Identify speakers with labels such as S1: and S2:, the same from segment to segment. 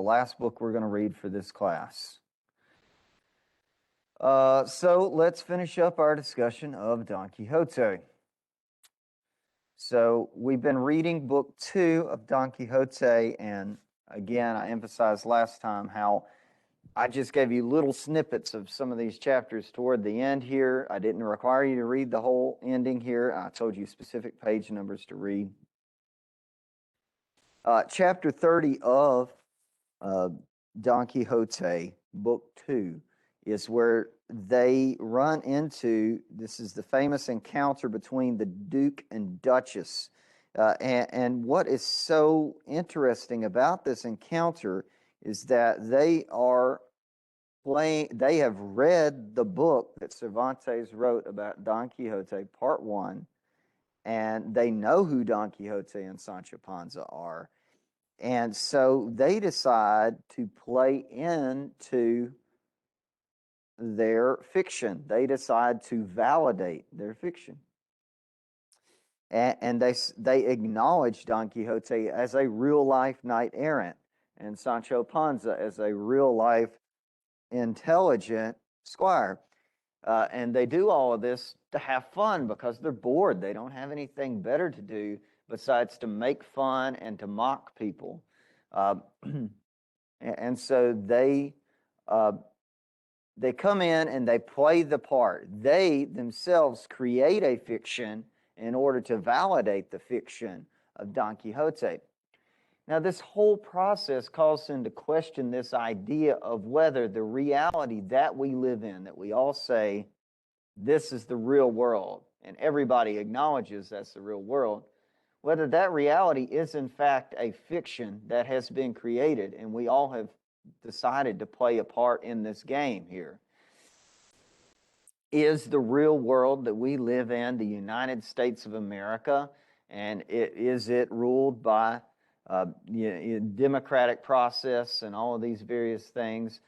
S1: the last book we're going to read for this class. So let's finish up our discussion of Don Quixote. So we've been reading book 2 of Don Quixote, and again, I emphasized last time how I just gave you little snippets of some of these chapters toward the end here. I didn't require you to read the whole ending here. I told you specific page numbers to read. Chapter 30 of Don Quixote, book 2, is where they run into, this is the famous encounter between the Duke and Duchess. And what is so interesting about this encounter is that they have read the book that Cervantes wrote about Don Quixote, part 1, and they know who Don Quixote and Sancho Panza are. And so they decide to play into their fiction. They decide to validate their fiction. And they acknowledge Don Quixote as a real-life knight-errant and Sancho Panza as a real-life intelligent squire. And they do all of this to have fun because they're bored. They don't have anything better to do besides to make fun and to mock people. And so they come in and they play the part. They themselves create a fiction in order to validate the fiction of Don Quixote. Now, this whole process calls into question this idea of whether the reality that we live in, that we all say, this is the real world, and everybody acknowledges that's the real world, whether that reality is in fact a fiction that has been created, and we all have decided to play a part in this game here. Is the real world that we live in the United States of America, and is it ruled by democratic process and all of these various things?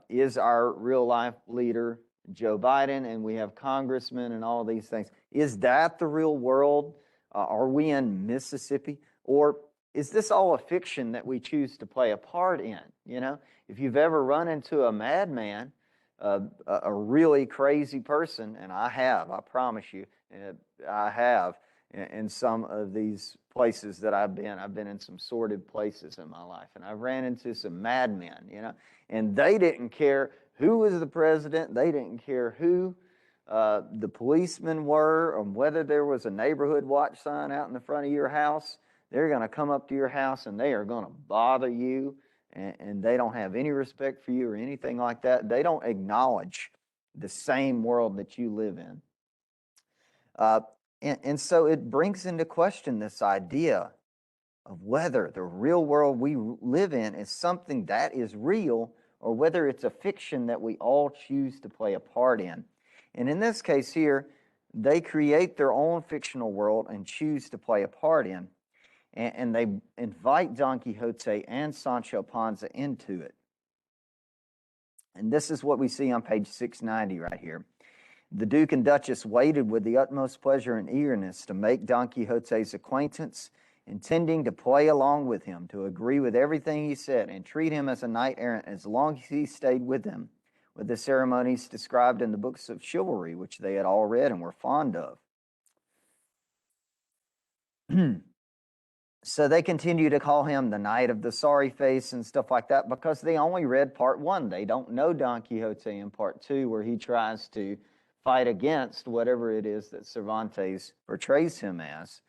S1: Is our real life leader Joe Biden, and we have congressmen and all these things? Is that the real world? Are we in Mississippi? Or is this all a fiction that we choose to play a part in? You know, if you've ever run into a madman, a really crazy person, and I have, I promise you, I have in some of these places that I've been in some sordid places in my life, and I've ran into some madmen, you know, and they didn't care who was the president, they didn't care who the policemen were, or whether there was a neighborhood watch sign out in the front of your house. They're going to come up to your house and they are going to bother you, and they don't have any respect for you or anything like that. They don't acknowledge the same world that you live in. And so it brings into question this idea of whether the real world we live in is something that is real, or whether it's a fiction that we all choose to play a part in. And in this case here, they create their own fictional world and choose to play a part in. And they invite Don Quixote and Sancho Panza into it. And this is what we see on page 690 right here. The Duke and Duchess waited with the utmost pleasure and eagerness to make Don Quixote's acquaintance, intending to play along with him, to agree with everything he said, and treat him as a knight-errant as long as he stayed with them, with the ceremonies described in the books of chivalry, which they had all read and were fond of. So they continue to call him the Knight of the Sorry Face and stuff like that because they only read part 1. They don't know Don Quixote in part 2, where he tries to fight against whatever it is that Cervantes portrays him as.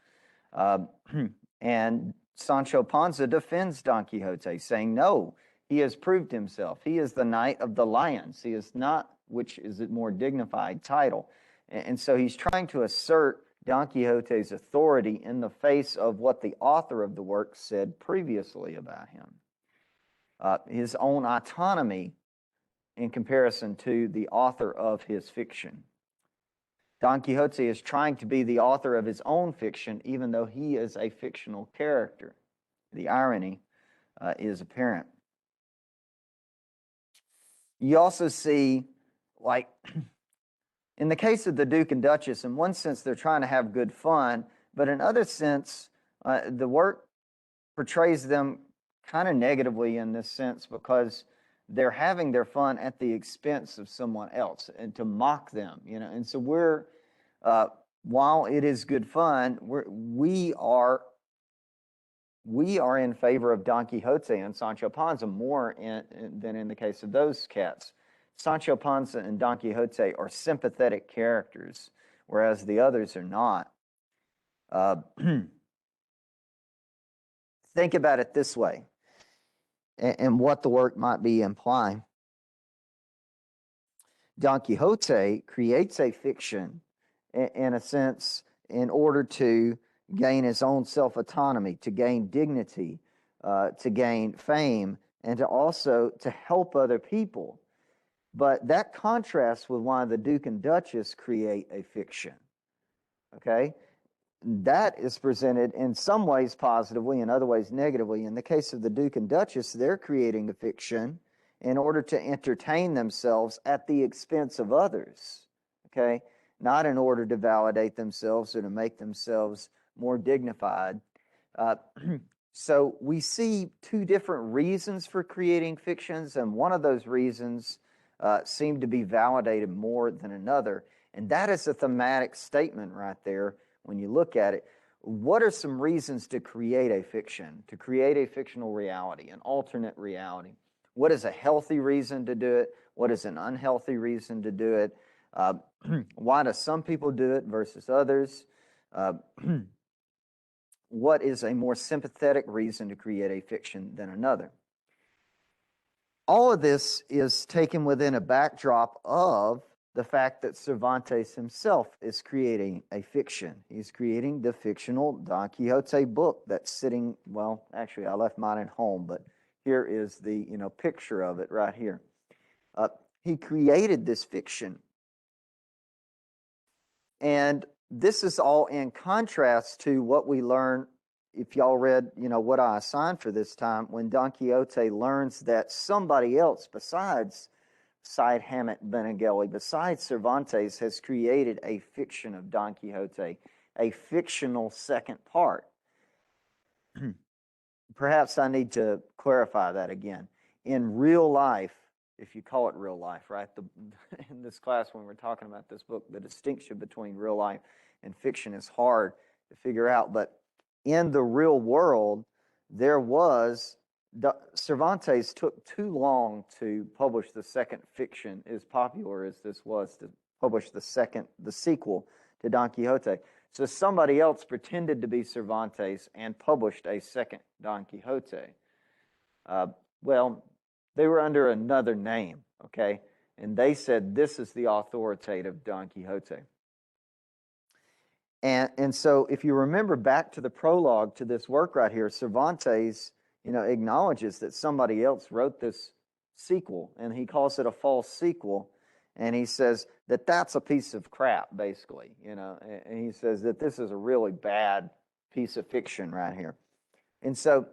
S1: And Sancho Panza defends Don Quixote, saying, no, he has proved himself. He is the Knight of the Lions. He is not, which is a more dignified title. And so he's trying to assert Don Quixote's authority in the face of what the author of the work said previously about him. His own autonomy in comparison to the author of his fiction. Don Quixote is trying to be the author of his own fiction, even though he is a fictional character. The irony is apparent. You also see, like, in the case of the Duke and Duchess, in one sense, they're trying to have good fun, but in other sense, the work portrays them kind of negatively in this sense because they're having their fun at the expense of someone else and to mock them, And so while it is good fun, we are in favor of Don Quixote and Sancho Panza more than in the case of those cats. Sancho Panza and Don Quixote are sympathetic characters, whereas the others are not. Think about it this way, and what the work might be implying. Don Quixote creates a fiction, in a sense, in order to gain his own self-autonomy, to gain dignity, to gain fame, and to help other people. But that contrasts with why the Duke and Duchess create a fiction. Okay? That is presented in some ways positively, in other ways negatively. In the case of the Duke and Duchess, they're creating a fiction in order to entertain themselves at the expense of others. Okay? Not in order to validate themselves or to make themselves more dignified. So we see two different reasons for creating fictions, and one of those reasons seem to be validated more than another. And that is a thematic statement right there when you look at it. What are some reasons to create a fiction, to create a fictional reality, an alternate reality? What is a healthy reason to do it? What is an unhealthy reason to do it? Why do some people do it versus others? What is a more sympathetic reason to create a fiction than another? All of this is taken within a backdrop of the fact that Cervantes himself is creating a fiction. He's creating the fictional Don Quixote book that's sitting, well, actually I left mine at home, but here is the picture of it right here. He created this fiction. And this is all in contrast to what we learn, if y'all read, what I assigned for this time, when Don Quixote learns that somebody else besides Syed Hamet Benengeli, besides Cervantes, has created a fiction of Don Quixote, a fictional second part. Perhaps I need to clarify that again. In real life, if you call it real life, right? In this class, when we're talking about this book, the distinction between real life and fiction is hard to figure out. But in the real world, Cervantes took too long to publish the second fiction, as popular as this was, to publish the sequel to Don Quixote. So somebody else pretended to be Cervantes and published a second Don Quixote. They were under another name, okay? And they said, this is the authoritative Don Quixote. And so if you remember back to the prologue to this work right here, Cervantes, acknowledges that somebody else wrote this sequel, and he calls it a false sequel, and he says that that's a piece of crap, basically, and he says that this is a really bad piece of fiction right here. And so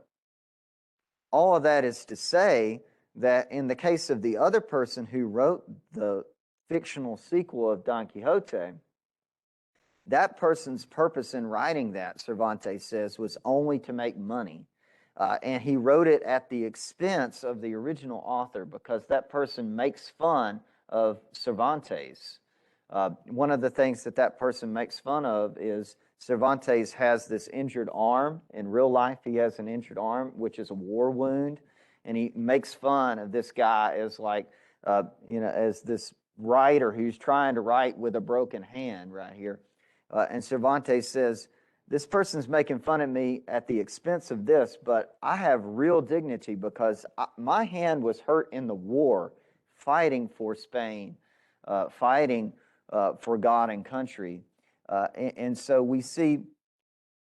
S1: all of that is to say that in the case of the other person who wrote the fictional sequel of Don Quixote, that person's purpose in writing that, Cervantes says, was only to make money. And he wrote it at the expense of the original author because that person makes fun of Cervantes. One of the things that person makes fun of is Cervantes has this injured arm. In real life, he has an injured arm, which is a war wound. And he makes fun of this guy as as this writer who's trying to write with a broken hand right here. And Cervantes says, this person's making fun of me at the expense of this, but I have real dignity because my hand was hurt in the war, fighting for Spain, fighting for God and country. And so we see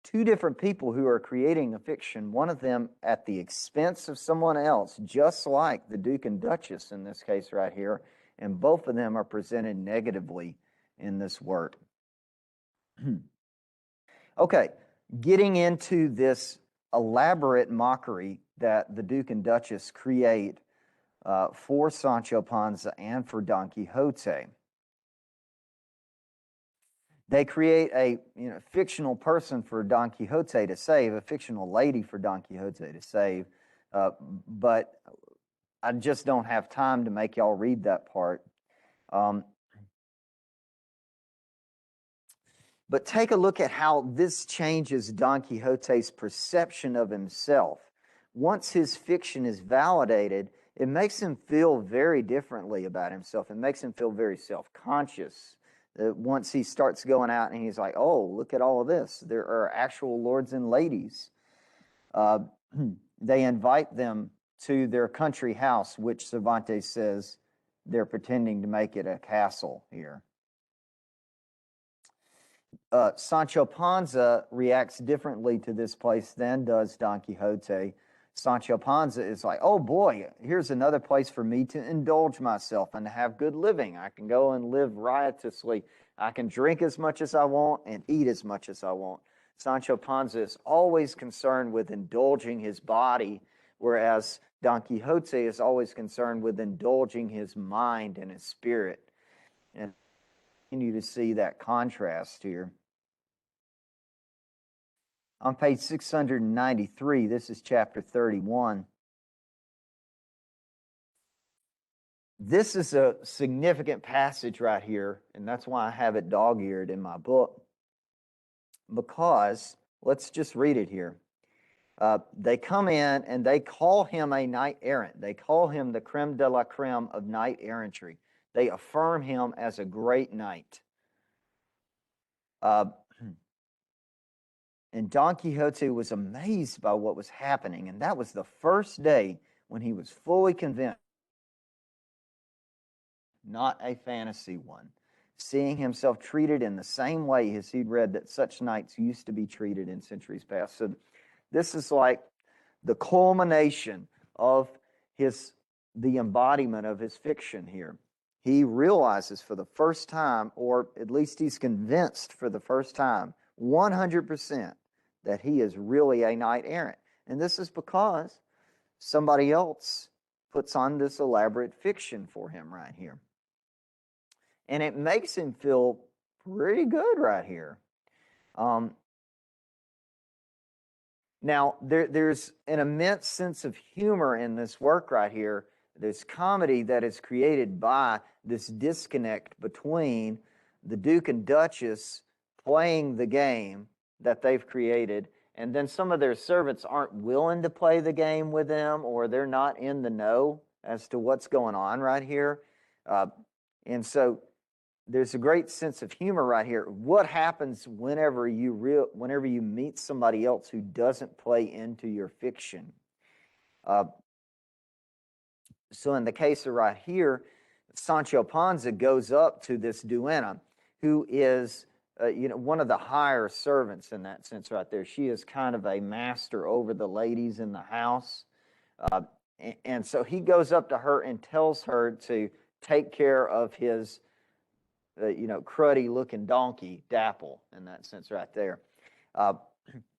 S1: two different people who are creating a fiction, one of them at the expense of someone else, just like the Duke and Duchess in this case right here, and both of them are presented negatively in this work. Okay, getting into this elaborate mockery that the Duke and Duchess create for Sancho Panza and for Don Quixote. They create a fictional person for Don Quixote to save, a fictional lady for Don Quixote to save, but I just don't have time to make y'all read that part. But take a look at how this changes Don Quixote's perception of himself. Once his fiction is validated, it makes him feel very differently about himself. It makes him feel very self-conscious. Once he starts going out and he's like, oh, look at all of this. There are actual lords and ladies. They invite them to their country house, which Cervantes says they're pretending to make it a castle here. Sancho Panza reacts differently to this place than does Don Quixote. Sancho Panza is like, oh boy, here's another place for me to indulge myself and to have good living. I can go and live riotously. I can drink as much as I want and eat as much as I want. Sancho Panza is always concerned with indulging his body, whereas Don Quixote is always concerned with indulging his mind and his spirit. And continue to see that contrast here. On page 693, this is chapter 31. This is a significant passage right here, and that's why I have it dog-eared in my book. Because, let's just read it here. They come in and they call him a knight errant. They call him the creme de la creme of knight errantry. They affirm him as a great knight. And Don Quixote was amazed by what was happening, and that was the first day when he was fully convinced, not a fantasy one, seeing himself treated in the same way as he'd read that such knights used to be treated in centuries past. So this is like the culmination of the embodiment of his fiction here. He realizes for the first time, or at least he's convinced for the first time, 100%, that he is really a knight errant. And this is because somebody else puts on this elaborate fiction for him right here. And it makes him feel pretty good right here. Now, there's an immense sense of humor in this work right here. There's comedy that is created by this disconnect between the Duke and Duchess playing the game that they've created, and then some of their servants aren't willing to play the game with them, or they're not in the know as to what's going on right here. And so there's a great sense of humor right here. What happens whenever you meet somebody else who doesn't play into your fiction? So in the case of right here, Sancho Panza goes up to this duenna, who is one of the higher servants in that sense right there. She is kind of a master over the ladies in the house. And so he goes up to her and tells her to take care of his, cruddy looking donkey, Dapple, in that sense right there.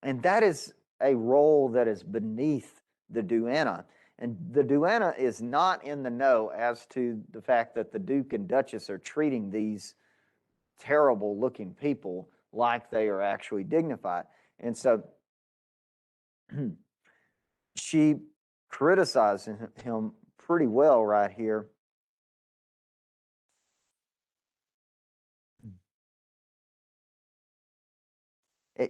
S1: And that is a role that is beneath the duenna. And the duenna is not in the know as to the fact that the Duke and Duchess are treating these terrible looking people like they are actually dignified. And so she criticizes him pretty well right here.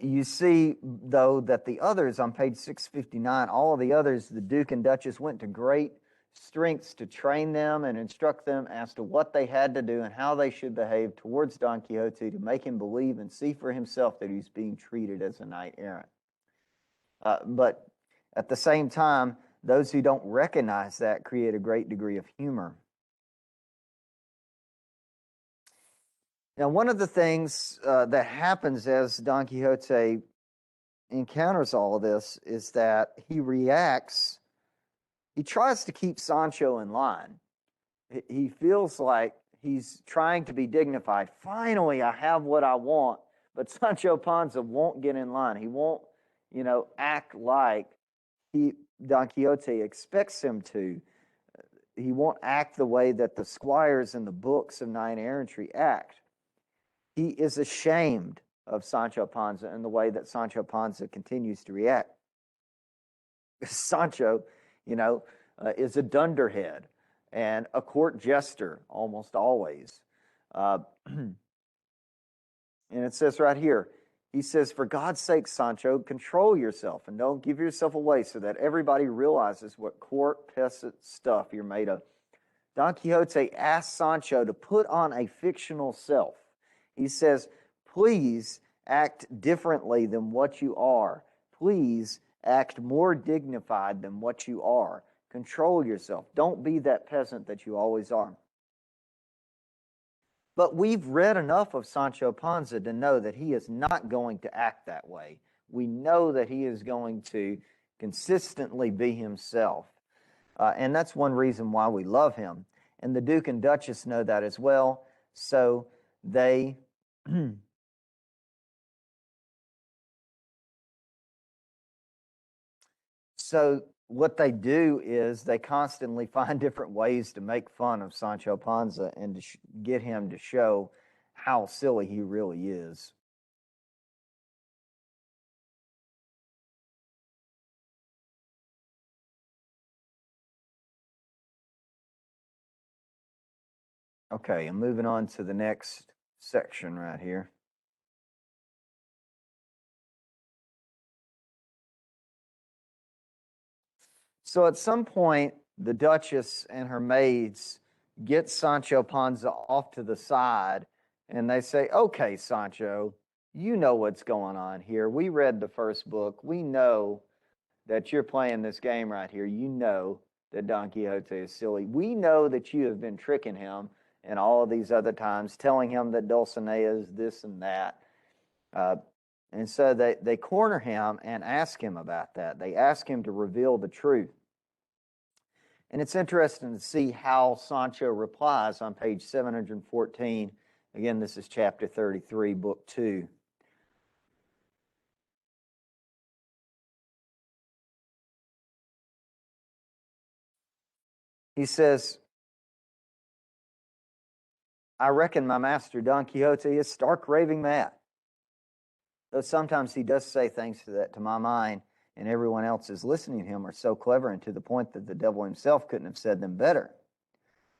S1: You see, though, that the others on page 659, all of the others, the Duke and Duchess went to great strengths to train them and instruct them as to what they had to do and how they should behave towards Don Quixote to make him believe and see for himself that he's being treated as a knight errant. But at the same time, those who don't recognize that create a great degree of humor. Now, one of the things that happens as Don Quixote encounters all of this is that he tries to keep Sancho in line. He feels like he's trying to be dignified. Finally, I have what I want, but Sancho Panza won't get in line. He won't, act like Don Quixote expects him to. He won't act the way that the squires in the books of knight errantry act. He is ashamed of Sancho Panza and the way that Sancho Panza continues to react. Sancho is a dunderhead and a court jester almost always. And it says right here, he says, "For God's sake, Sancho, control yourself and don't give yourself away so that everybody realizes what court peasant stuff you're made of." Don Quixote asks Sancho to put on a fictional self. He says, "Please act differently than what you are. Please act more dignified than what you are. Control yourself. Don't be that peasant that you always are." But we've read enough of Sancho Panza to know that he is not going to act that way. We know that he is going to consistently be himself. And that's one reason why we love him. And the Duke and Duchess know that as well. So they so what they do is they constantly find different ways to make fun of Sancho Panza and to get him to show how silly he really is. Okay, I'm moving on to the next section right here. So at some point, the Duchess and her maids get Sancho Panza off to the side, and they say, "Okay, Sancho, you know what's going on here. We read the first book. We know that you're playing this game right here. You know that Don Quixote is silly. We know that you have been tricking him and all of these other times, telling him that Dulcinea is this and that." And so they corner him and ask him about that. They ask him to reveal the truth. And it's interesting to see how Sancho replies on page 714. Again, this is chapter 33, book 2. He says, "I reckon my master Don Quixote is stark raving mad. Though sometimes he does say things that, to my mind, and everyone else is listening to him, are so clever and to the point that the devil himself couldn't have said them better.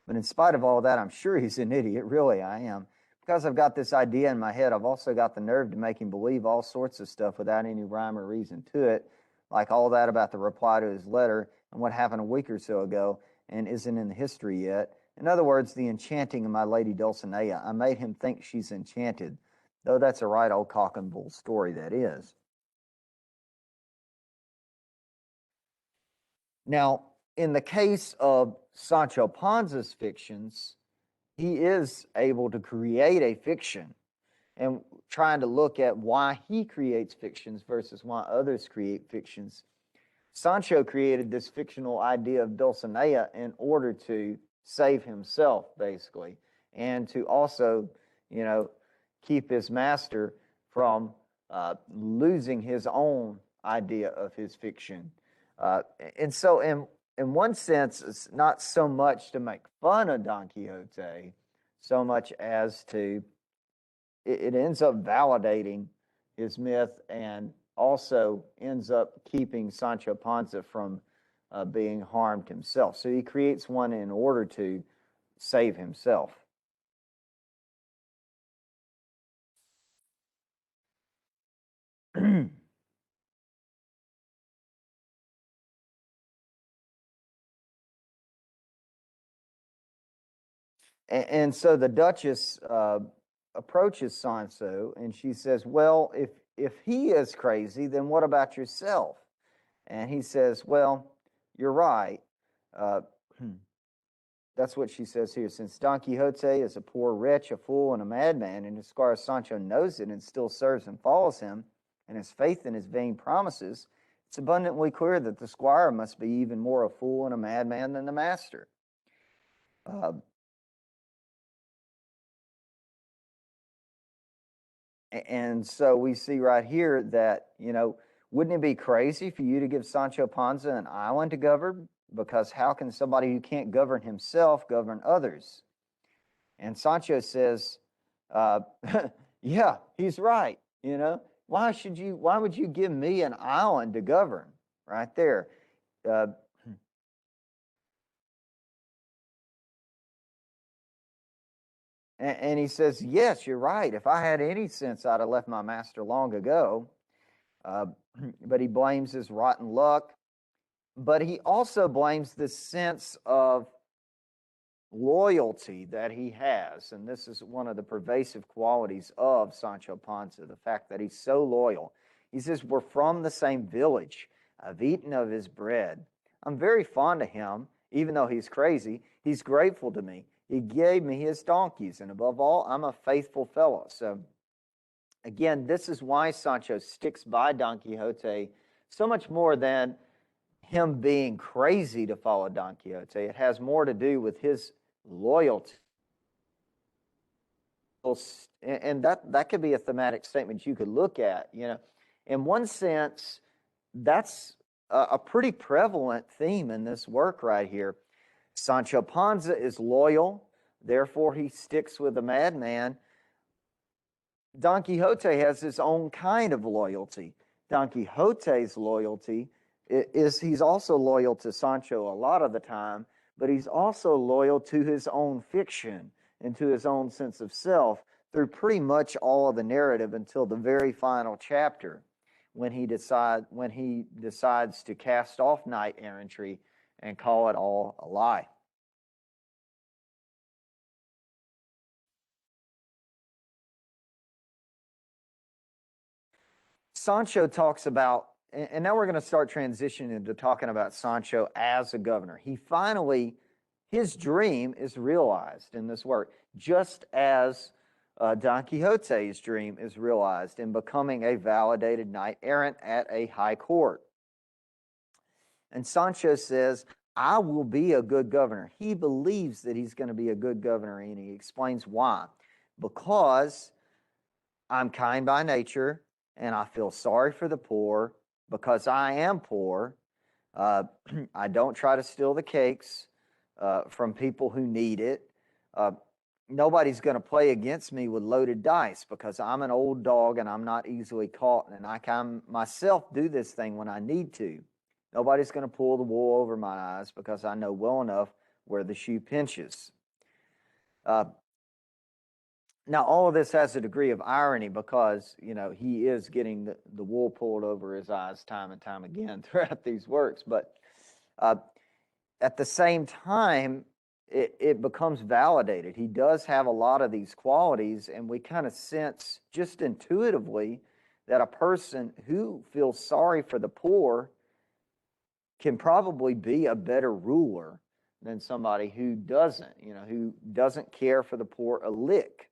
S1: But in spite of all that, I'm sure he's an idiot, really I am. Because I've got this idea in my head, I've also got the nerve to make him believe all sorts of stuff without any rhyme or reason to it, like all that about the reply to his letter and what happened a week or so ago and isn't in the history yet. In other words, the enchanting of my lady Dulcinea. I made him think she's enchanted, though that's a right old cock and bull story, that is." Now, in the case of Sancho Panza's fictions, he is able to create a fiction, and trying to look at why he creates fictions versus why others create fictions. Sancho created this fictional idea of Dulcinea in order to save himself, basically, and to also, keep his master from losing his own idea of his fiction. And so, in one sense, it's not so much to make fun of Don Quixote, so much as it ends up validating his myth and also ends up keeping Sancho Panza from being harmed himself. So he creates one in order to save himself. And so the Duchess approaches Sancho and she says, "Well, if he is crazy, then what about yourself?" And he says, "Well, you're right." Uh, that's what she says here. "Since Don Quixote is a poor wretch, a fool, and a madman, and as far as Sancho knows it and still serves and follows him, and has faith in his vain promises, it's abundantly clear that the squire must be even more a fool and a madman than the master." Uh, And so we see right here that, wouldn't it be crazy for you to give Sancho Panza an island to govern? Because how can somebody who can't govern himself govern others? And Sancho says, uh, "Yeah, he's right. Why would you give me an island to govern?" Right there. Uh, And he says, yes, you're right. If I had any sense, I'd have left my master long ago. Uh, but he blames his rotten luck. But he also blames this sense of loyalty that he has. And this is one of the pervasive qualities of Sancho Panza, the fact that he's so loyal. He says, we're from the same village. I've eaten of his bread. I'm very fond of him, even though he's crazy. He's grateful to me. He gave me his donkeys. And above all, I'm a faithful fellow. So again, this is why Sancho sticks by Don Quixote so much more than him being crazy to follow Don Quixote. It has more to do with his loyalty. And that could be a thematic statement you could look at. In one sense, that's a pretty prevalent theme in this work right here. Sancho Panza is loyal, therefore he sticks with the madman. Don Quixote has his own kind of loyalty. Don Quixote's loyalty is he's also loyal to Sancho a lot of the time, but he's also loyal to his own fiction and to his own sense of self through pretty much all of the narrative until the very final chapter, when he decides to cast off knight errantry and call it all a lie. Sancho talks about, and now we're going to start transitioning into talking about Sancho as a governor. His dream is realized in this work, just as Don Quixote's dream is realized in becoming a validated knight errant at a high court. And Sancho says, I will be a good governor. He believes that he's going to be a good governor, and he explains why. Because I'm kind by nature, and I feel sorry for the poor, because I am poor. I don't try to steal the cakes from people who need it. Nobody's going to play against me with loaded dice, because I'm an old dog and I'm not easily caught, and I can myself do this thing when I need to. Nobody's going to pull the wool over my eyes, because I know well enough where the shoe pinches. Now, all of this has a degree of irony, because, he is getting the wool pulled over his eyes time and time again throughout these works. But at the same time, it becomes validated. He does have a lot of these qualities, and we kind of sense just intuitively that a person who feels sorry for the poor can probably be a better ruler than somebody who doesn't, who doesn't care for the poor a lick.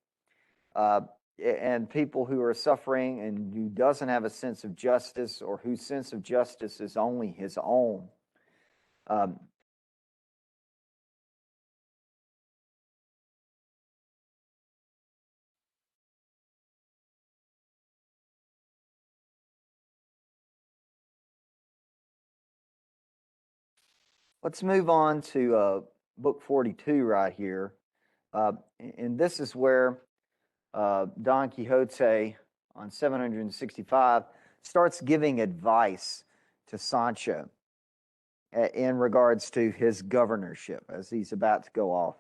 S1: And people who are suffering and who doesn't have a sense of justice, or whose sense of justice is only his own. Let's move on to book 42 right here. And this is where Don Quixote, on 765, starts giving advice to Sancho in regards to his governorship as he's about to go off.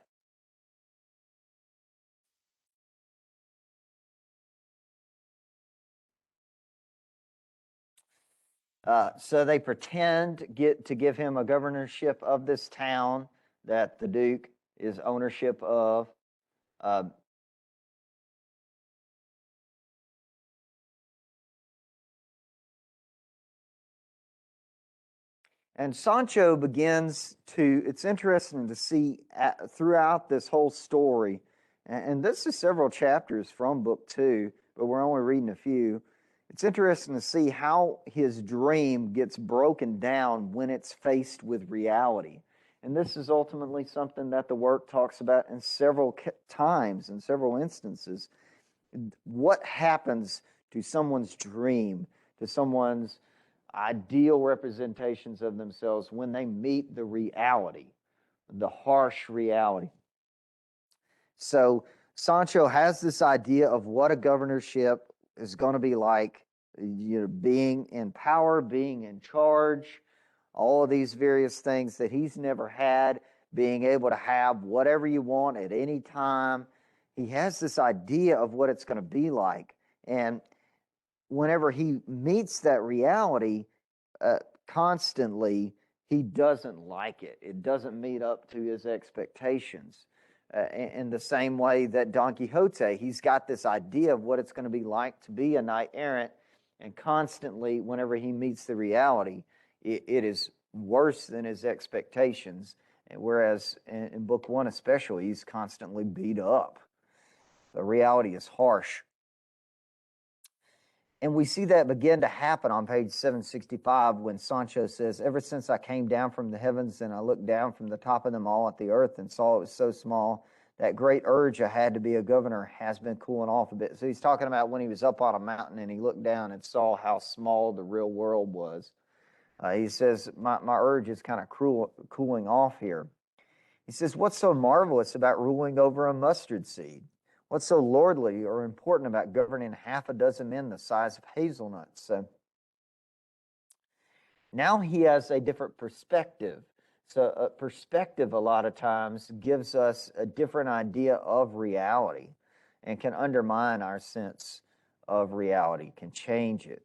S1: So they pretend to give him a governorship of this town that the Duke is ownership of. And Sancho begins to, it's interesting to see throughout this whole story, and this is several chapters from book 2, but we're only reading a few. It's interesting to see how his dream gets broken down when it's faced with reality. And this is ultimately something that the work talks about in several times, in several instances. What happens to someone's dream, to someone's ideal representations of themselves when they meet the reality, the harsh reality. So Sancho has this idea of what a governorship is going to be like, being in power, being in charge, all of these various things that he's never had, being able to have whatever you want at any time, he has this idea of what it's going to be like. And whenever he meets that reality constantly, he doesn't like it. It doesn't meet up to his expectations. In the same way that Don Quixote, he's got this idea of what it's going to be like to be a knight errant, and constantly, whenever he meets the reality, it is worse than his expectations. Whereas in book one especially, he's constantly beat up. The reality is harsh. And we see that begin to happen on page 765 when Sancho says, "Ever since I came down from the heavens and I looked down from the top of them all at the earth and saw it was so small, that great urge I had to be a governor has been cooling off a bit." So he's talking about when he was up on a mountain and he looked down and saw how small the real world was. He says, my urge is kind of cooling off here. He says, "What's so marvelous about ruling over a mustard seed? What's so lordly or important about governing half a dozen men the size of hazelnuts?" So now he has a different perspective. So a perspective a lot of times gives us a different idea of reality and can undermine our sense of reality, can change it.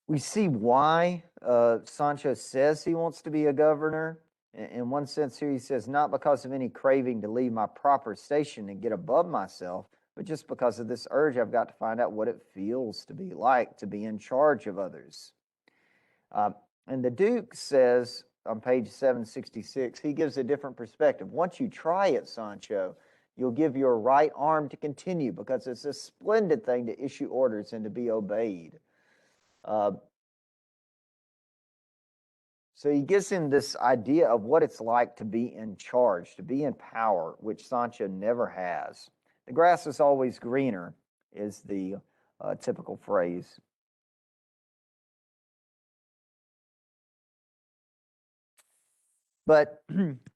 S1: We see why Sancho says he wants to be a governor. In one sense here, he says, not because of any craving to leave my proper station and get above myself, but just because of this urge I've got to find out what it feels to be like to be in charge of others. And the Duke says on page 766, he gives a different perspective. "Once you try it, Sancho, you'll give your right arm to continue, because it's a splendid thing to issue orders and to be obeyed." So he gives him this idea of what it's like to be in charge, to be in power, which Sancho never has. The grass is always greener is the typical phrase. But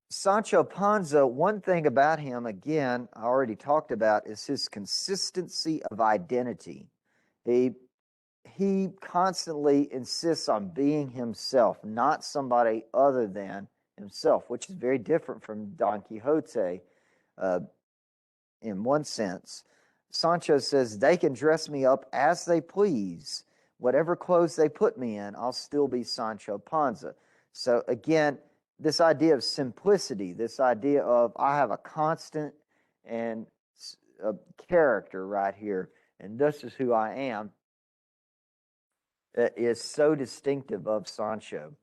S1: Sancho Panza, one thing about him, again, I already talked about, is his consistency of identity. He constantly insists on being himself, not somebody other than himself, which is very different from Don Quixote in one sense. Sancho says, "They can dress me up as they please. Whatever clothes they put me in, I'll still be Sancho Panza." So again, this idea of simplicity, this idea of I have a constant and character right here, and this is who I am, is so distinctive of Sancho.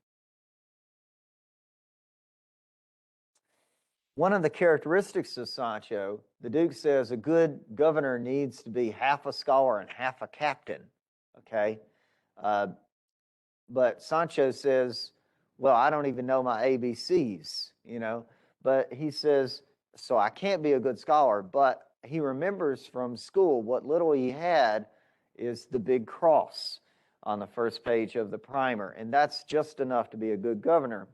S1: One of the characteristics of Sancho, the Duke says, a good governor needs to be half a scholar and half a captain. Okay? But Sancho says, well, I don't even know my ABCs, But he says, so I can't be a good scholar, but he remembers from school what little he had is the big cross on the first page of the primer, and that's just enough to be a good governor.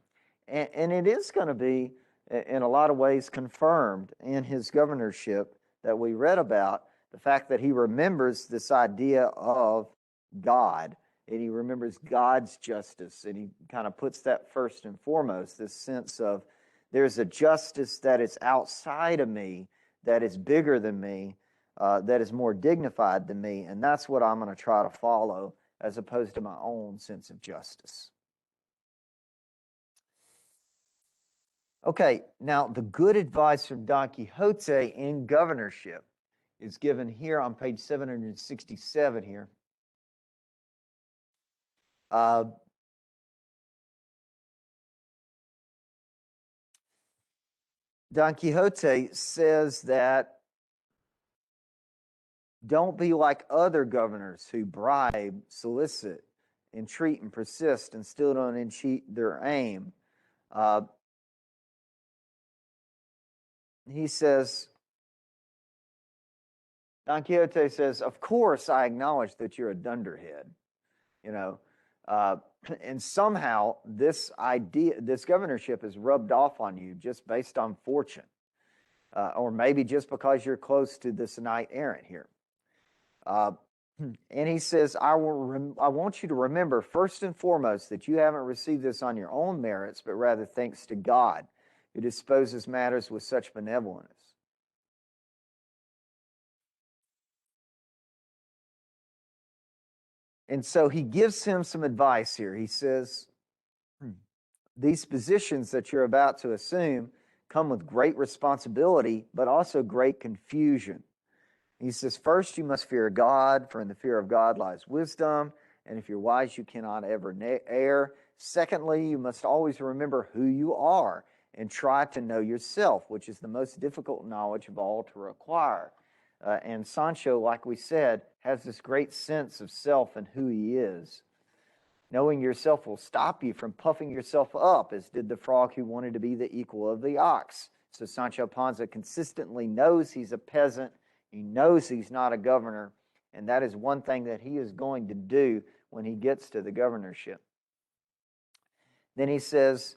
S1: And it is going to be, in a lot of ways, confirmed in his governorship that we read about, the fact that he remembers this idea of God, and he remembers God's justice, and he kind of puts that first and foremost, this sense of there's a justice that is outside of me, that is bigger than me, that is more dignified than me, and that's what I'm going to try to follow, as opposed to my own sense of justice. Okay, now the good advice from Don Quixote in governorship is given here on page 767 here. Don Quixote says that don't be like other governors who bribe, solicit, entreat, and persist, and still don't achieve their aim. He says, Don Quixote says, of course I acknowledge that you're a dunderhead, and somehow this governorship is rubbed off on you just based on fortune, or maybe just because you're close to this knight errant here. And he says, I want you to remember first and foremost that you haven't received this on your own merits, but rather thanks to God, who disposes matters with such benevolence. And so he gives him some advice here. He says, these positions that you're about to assume come with great responsibility, but also great confusion. He says, first, you must fear God, for in the fear of God lies wisdom, and if you're wise, you cannot ever err. Secondly, you must always remember who you are and try to know yourself, which is the most difficult knowledge of all to acquire. And Sancho, like we said, has this great sense of self and who he is. Knowing yourself will stop you from puffing yourself up, as did the frog who wanted to be the equal of the ox. So Sancho Panza consistently knows he's a peasant. He knows he's not a governor, and that is one thing that he is going to do when he gets to the governorship. Then he says,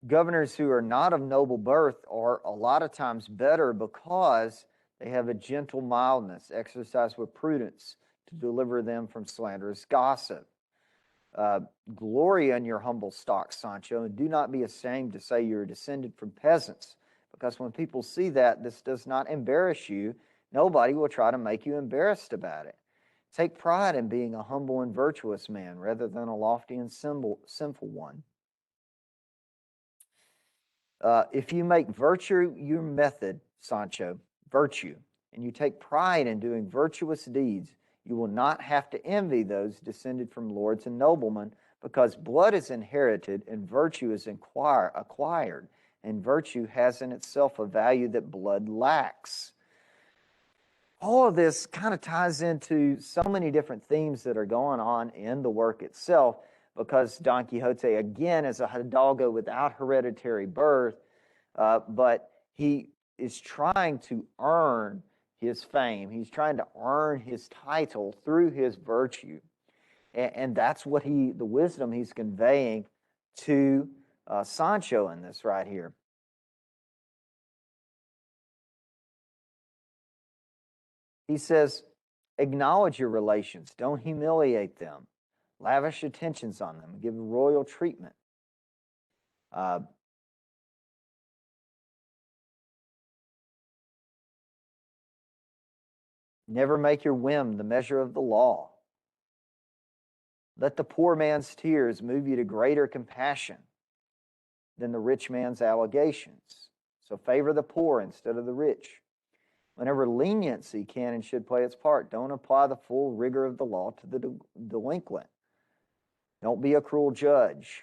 S1: governors who are not of noble birth are a lot of times better because they have a gentle mildness, exercised with prudence to deliver them from slanderous gossip. Glory in your humble stock, Sancho, and do not be ashamed to say you're descended from peasants, because when people see that, this does not embarrass you. Nobody will try to make you embarrassed about it. Take pride in being a humble and virtuous man rather than a lofty and sinful one. If you make virtue your method, Sancho, virtue, and you take pride in doing virtuous deeds, you will not have to envy those descended from lords and noblemen, because blood is inherited and virtue is acquired, and virtue has in itself a value that blood lacks. All of this kind of ties into so many different themes that are going on in the work itself, because Don Quixote, again, is a hidalgo without hereditary birth, but he is trying to earn his fame. He's trying to earn his title through his virtue. And that's what the wisdom he's conveying to Sancho in this right here. He says, acknowledge your relations. Don't humiliate them. Lavish attentions on them. Give royal treatment. Never make your whim the measure of the law. Let the poor man's tears move you to greater compassion than the rich man's allegations. So favor the poor instead of the rich. Whenever leniency can and should play its part, don't apply the full rigor of the law to the delinquent. Don't be a cruel judge.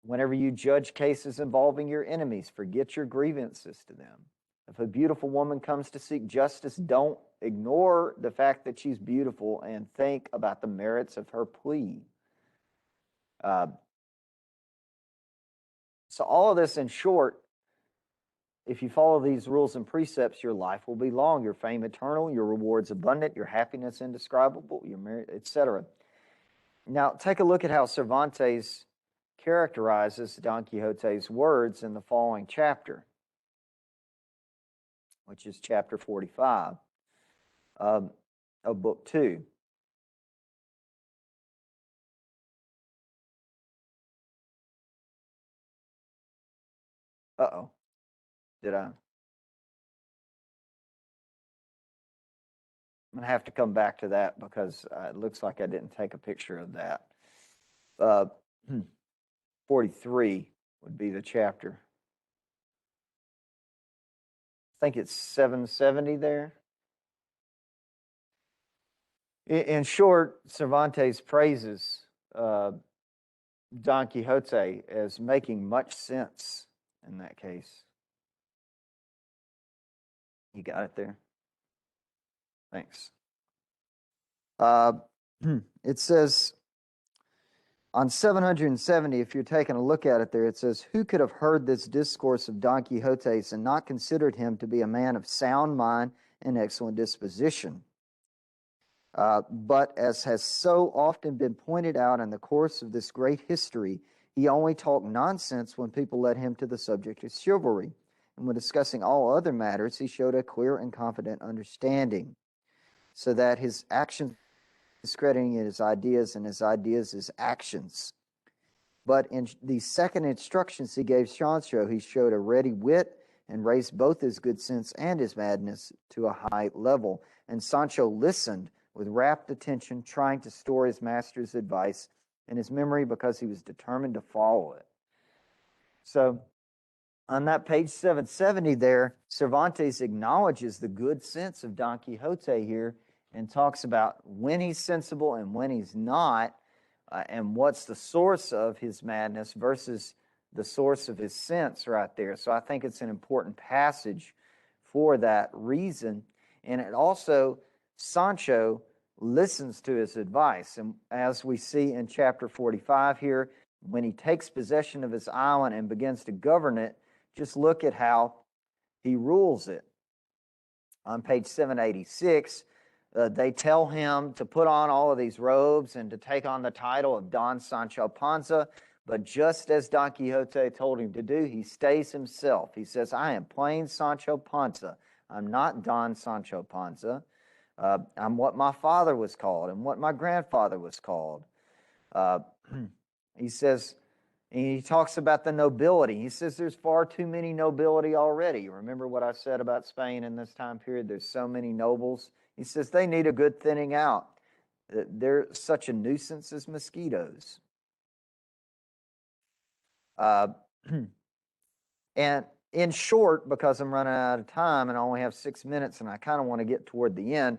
S1: Whenever you judge cases involving your enemies, forget your grievances to them. If a beautiful woman comes to seek justice, don't ignore the fact that she's beautiful and think about the merits of her plea. So all of this, in short, if you follow these rules and precepts, your life will be long, your fame eternal, your rewards abundant, your happiness indescribable, your merit, etc. Now, take a look at how Cervantes characterizes Don Quixote's words in the following chapter, which is chapter 45 of Book 2. Uh-oh. Did I? I'm going to have to come back to that because it looks like I didn't take a picture of that. 43 would be the chapter. I think it's 770 there. In short, Cervantes praises Don Quixote as making much sense in that case. You got it there? Thanks. It says on 770, if you're taking a look at it there, it says, who could have heard this discourse of Don Quixote's and not considered him to be a man of sound mind and excellent disposition? But as has so often been pointed out in the course of this great history, he only talked nonsense when people led him to the subject of chivalry. and when discussing all other matters, he showed a clear and confident understanding, so that his actions discrediting his ideas and his ideas his actions. But in the second instructions he gave Sancho, he showed a ready wit and raised both his good sense and his madness to a high level. And Sancho listened with rapt attention, trying to store his master's advice in his memory because he was determined to follow it. So on that page 770 there, Cervantes acknowledges the good sense of Don Quixote here and talks about when he's sensible and when he's not, and what's the source of his madness versus the source of his sense right there. So I think it's an important passage for that reason. And it also, Sancho listens to his advice. And as we see in chapter 45 here, when he takes possession of his island and begins to govern it, just look at how he rules it. On page 786, they tell him to put on all of these robes and to take on the title of Don Sancho Panza. But just as Don Quixote told him to do, he stays himself. He says, I am plain Sancho Panza. I'm not Don Sancho Panza. I'm what my father was called and what my grandfather was called. He says, and he talks about the nobility. He says there's far too many nobility already. Remember what I said about Spain in this time period? There's so many nobles. He says they need a good thinning out. They're such a nuisance as mosquitoes. And in short, because I'm running out of time and I only have 6 minutes and I kind of want to get toward the end,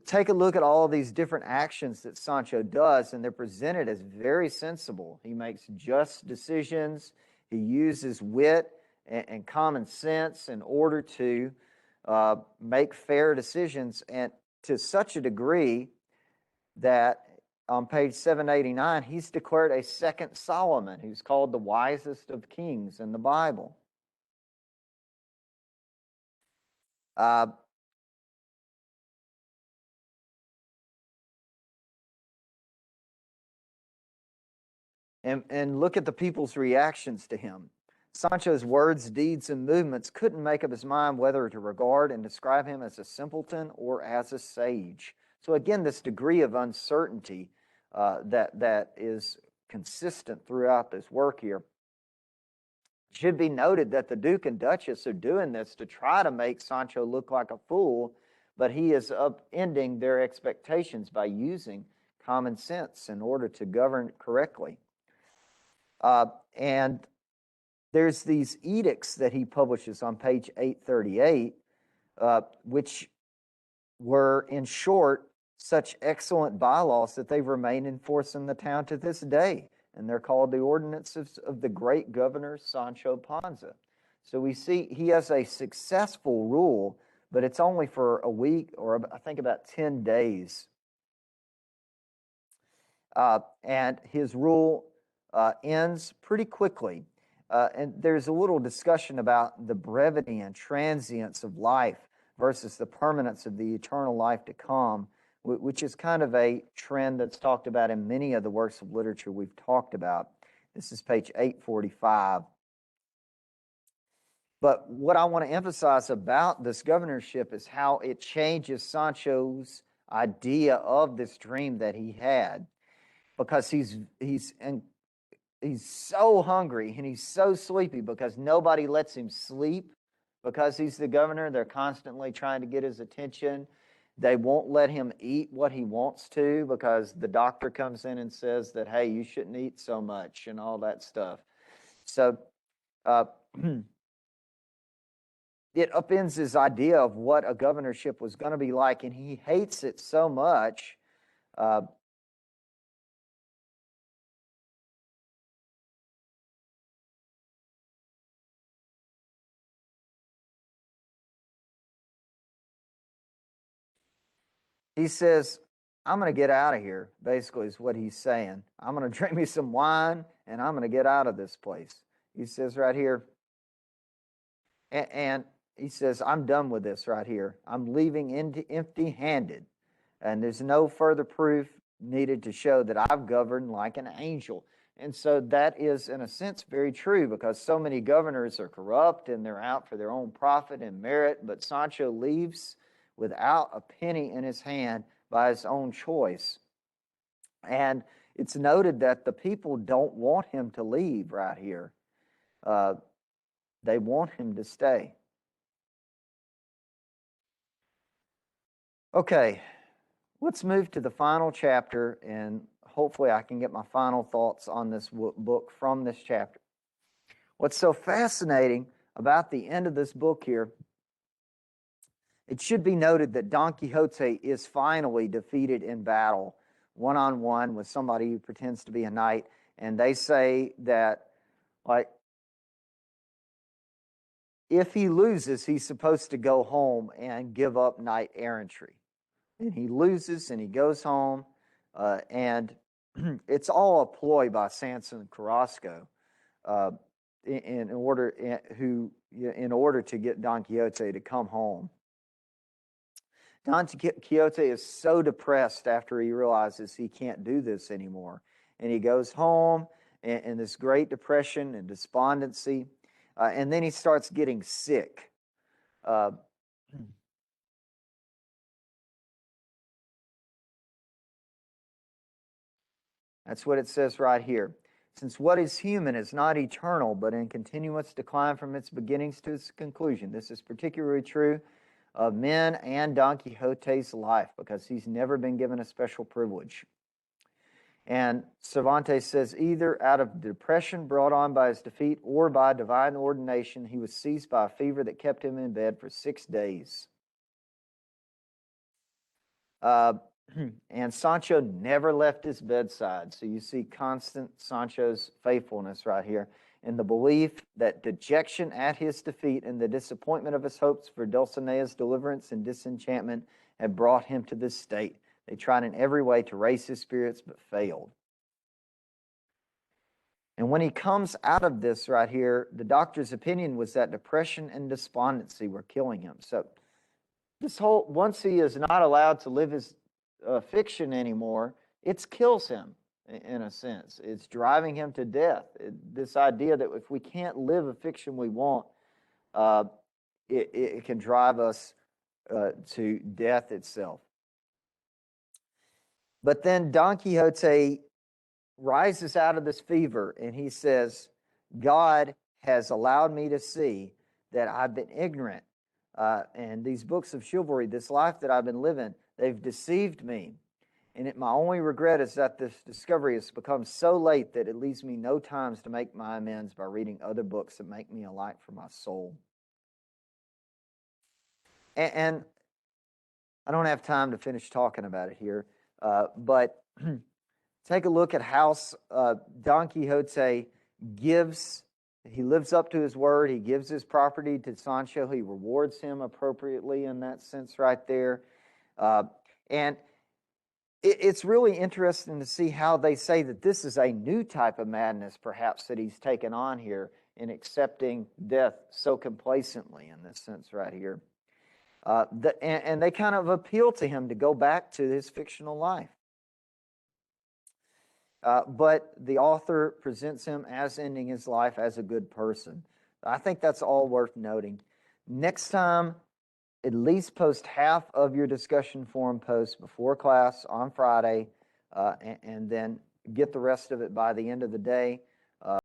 S1: take a look at all of these different actions that Sancho does, and they're presented as very sensible. He makes just decisions. He uses wit and common sense in order to make fair decisions, and to such a degree that on page 789, he's declared a second Solomon, who's called the wisest of kings in the Bible. And look at the people's reactions to him. Sancho's words, deeds, and movements couldn't make up his mind whether to regard and describe him as a simpleton or as a sage. So again, this degree of uncertainty that is consistent throughout this work here. It should be noted that the Duke and Duchess are doing this to try to make Sancho look like a fool, but he is upending their expectations by using common sense in order to govern correctly. And there's these edicts that he publishes on page 838, which were, in short, such excellent bylaws that they've remained in force in the town to this day. And they're called the ordinances of the great governor Sancho Panza. So we see he has a successful rule, but it's only for a week, or I think about 10 days. And his rule ends pretty quickly. And there's a little discussion about the brevity and transience of life versus the permanence of the eternal life to come, which is kind of a trend that's talked about in many of the works of literature we've talked about. This is page 845. But what I want to emphasize about this governorship is how it changes Sancho's idea of this dream that he had, because he's so hungry and he's so sleepy because nobody lets him sleep. Because he's the governor, they're constantly trying to get his attention. They won't let him eat what he wants to because the doctor comes in and says that, hey, you shouldn't eat so much and all that stuff. So it upends his idea of what a governorship was going to be like, and he hates it so much. He says, I'm going to get out of here, basically is what he's saying. I'm going to drink me some wine, and I'm going to get out of this place. He says right here, and he says, I'm done with this right here. I'm leaving empty-handed, and there's no further proof needed to show that I've governed like an angel. And so that is, in a sense, very true, because so many governors are corrupt and they're out for their own profit and merit, but Sancho leaves without a penny in his hand by his own choice. And it's noted that the people don't want him to leave right here. They want him to stay. Okay, let's move to the final chapter, and hopefully I can get my final thoughts on this book from this chapter. What's so fascinating about the end of this book here, it should be noted that Don Quixote is finally defeated in battle, one-on-one with somebody who pretends to be a knight, and they say that, like, if he loses, he's supposed to go home and give up knight errantry. And he loses and he goes home, and it's all a ploy by Sanson Carrasco in order to get Don Quixote to come home. Don Quixote is so depressed after he realizes he can't do this anymore, and he goes home in this great depression and despondency, and then he starts getting sick. That's what it says right here. Since what is human is not eternal, but in continuous decline from its beginnings to its conclusion. This is particularly true of men and Don Quixote's life, because he's never been given a special privilege. And Cervantes says, either out of depression brought on by his defeat or by divine ordination, he was seized by a fever that kept him in bed for 6 days. And Sancho never left his bedside. So you see constant Sancho's faithfulness right here, in the belief that dejection at his defeat and the disappointment of his hopes for Dulcinea's deliverance and disenchantment had brought him to this state. They tried in every way to raise his spirits, but failed. And when he comes out of this right here, the doctor's opinion was that depression and despondency were killing him. So once he is not allowed to live his fiction anymore, it kills him in a sense. It's driving him to death. This idea that if we can't live a fiction we want, it can drive us to death itself. But then Don Quixote rises out of this fever and he says, God has allowed me to see that I've been ignorant. And these books of chivalry, this life that I've been living, they've deceived me. And my only regret is that this discovery has become so late that it leaves me no time to make my amends by reading other books that make me a light for my soul. And I don't have time to finish talking about it here, but take a look at how Don Quixote he lives up to his word. He gives his property to Sancho. He rewards him appropriately in that sense right there. And it's really interesting to see how they say that this is a new type of madness, perhaps, that he's taken on here in accepting death so complacently in this sense right here. And they kind of appeal to him to go back to his fictional life. But the author presents him as ending his life as a good person. I think that's all worth noting. Next time, at least post half of your discussion forum posts before class on Friday, and then get the rest of it by the end of the day.